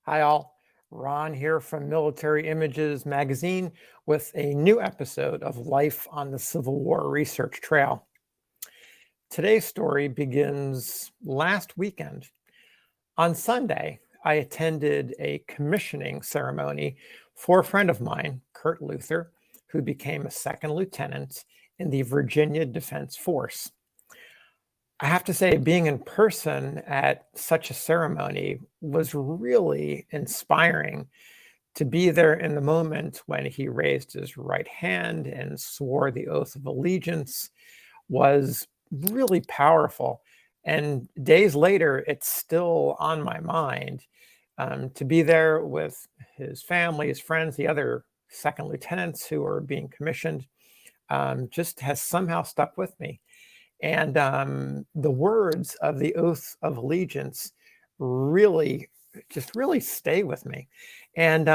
Hi, all. Ron here from Military Images Magazine with a new episode of Life on the Civil War Research Trail. Today's story begins last weekend. On Sunday, I attended a commissioning ceremony for a friend of mine, Kurt Luther, who became a second lieutenant in the Virginia Defense Force. I have to say, being in person at such a ceremony was really inspiring. To be there in the moment when he raised his right hand and swore the oath of allegiance was really powerful. And days later, it's still on my mind. To be there with his family, his friends, the other second lieutenants who are being commissioned, just has somehow stuck with me. And the words of the oath of allegiance really really stay with me. And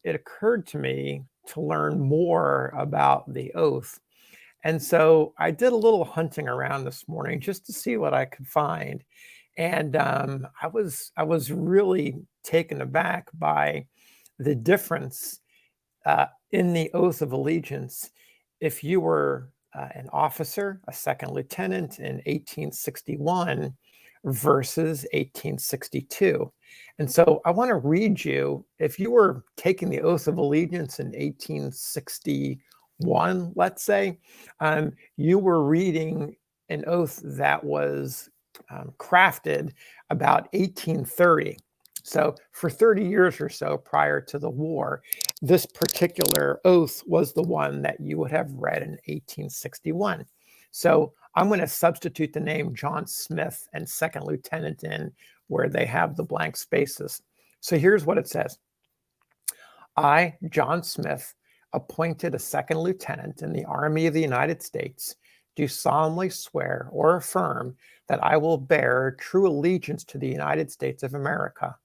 it occurred to me to learn more about the oath. And so I did a little hunting around this morning just to see what I could find. And I was really taken aback by the difference in the oath of allegiance. If you were an officer, a second lieutenant in 1861 versus 1862. And so I want to read you, if you were taking the oath of allegiance in 1861, let's say, you were reading an oath that was crafted about 1830. So for 30 years or so prior to the war, this particular oath was the one that you would have read in 1861. So I'm going to substitute the name John Smith and second lieutenant in where they have the blank spaces. So here's what it says. I, John Smith, appointed a second lieutenant in the Army of the United States, do solemnly swear or affirm that I will bear true allegiance to the United States of America,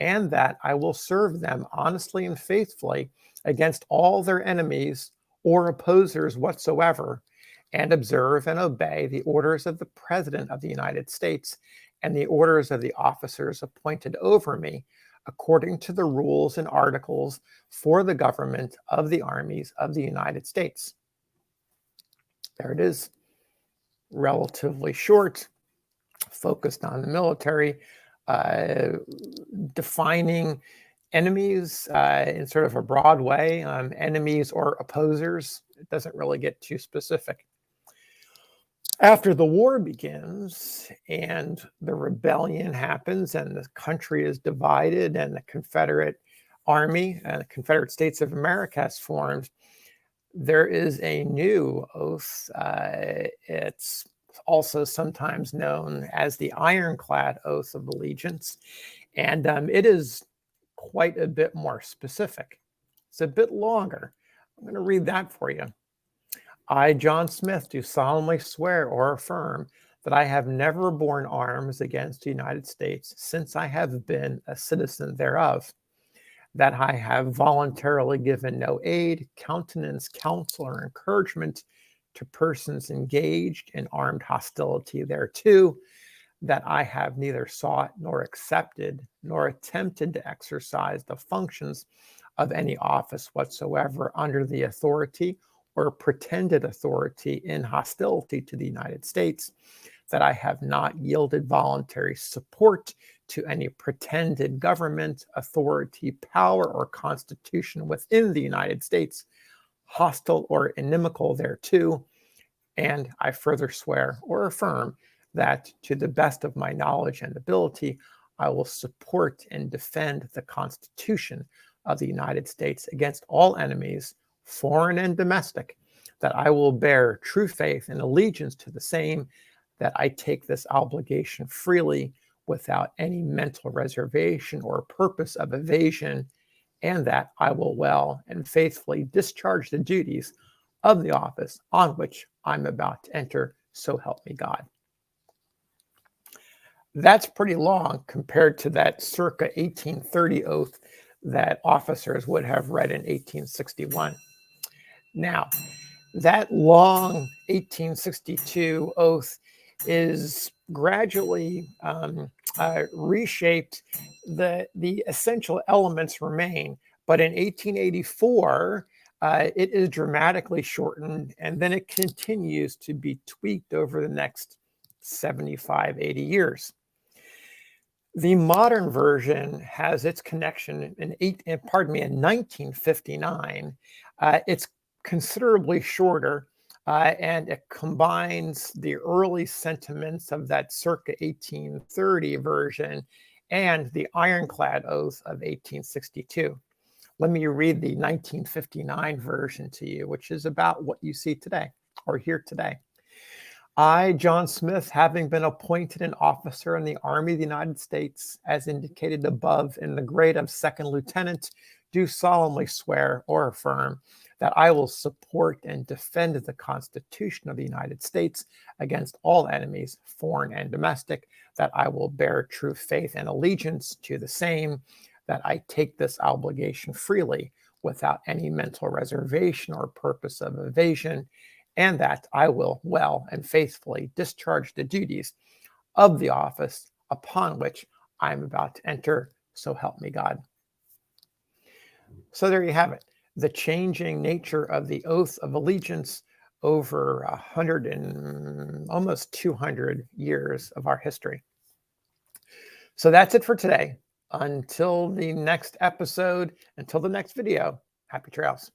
and that I will serve them honestly and faithfully against all their enemies or opposers whatsoever, and observe and obey the orders of the President of the United States and the orders of the officers appointed over me, according to the rules and articles for the government of the armies of the United States. There it is. Relatively short, focused on the military, defining enemies in sort of a broad way, enemies or opposers. It doesn't really get too specific. After the war begins and the rebellion happens and the country is divided and the Confederate Army and the Confederate States of America is formed, there is a new oath. It's also sometimes known as the Ironclad Oath of Allegiance. And it is quite a bit more specific. It's a bit longer. I'm going to read that for you. I, John Smith, do solemnly swear or affirm that I have never borne arms against the United States since I have been a citizen thereof, that I have voluntarily given no aid, countenance, counsel, or encouragement to persons engaged in armed hostility thereto, that I have neither sought nor accepted nor attempted to exercise the functions of any office whatsoever under the authority or pretended authority in hostility to the United States, that I have not yielded voluntary support to any pretended government, authority, power, or constitution within the United States, hostile or inimical thereto, and I further swear or affirm that to the best of my knowledge and ability, I will support and defend the Constitution of the United States against all enemies, foreign and domestic, that I will bear true faith and allegiance to the same, that I take this obligation freely without any mental reservation or purpose of evasion, and that I will well and faithfully discharge the duties of the office on which I'm about to enter, so help me God. That's pretty long compared to that circa 1830 oath that officers would have read in 1861. Now, that long 1862 oath is gradually reshaped, the essential elements remain. But in 1884, it is dramatically shortened, and then it continues to be tweaked over the next 75, 80 years. The modern version has its connection in 1959. It's considerably shorter, and it combines the early sentiments of that circa 1830 version and the ironclad oath of 1862. Let me read the 1959 version to you, which is about what you see today or hear today. I, John Smith, having been appointed an officer in the Army of the United States, as indicated above in the grade of second lieutenant, do solemnly swear or affirm that I will support and defend the Constitution of the United States against all enemies, foreign and domestic, that I will bear true faith and allegiance to the same, that I take this obligation freely without any mental reservation or purpose of evasion, and that I will well and faithfully discharge the duties of the office upon which I am about to enter. So help me God. So there you have it. The changing nature of the oath of allegiance over 100 and almost 200 years of our history. So that's it for today. Until the next episode, until the next video, happy trails.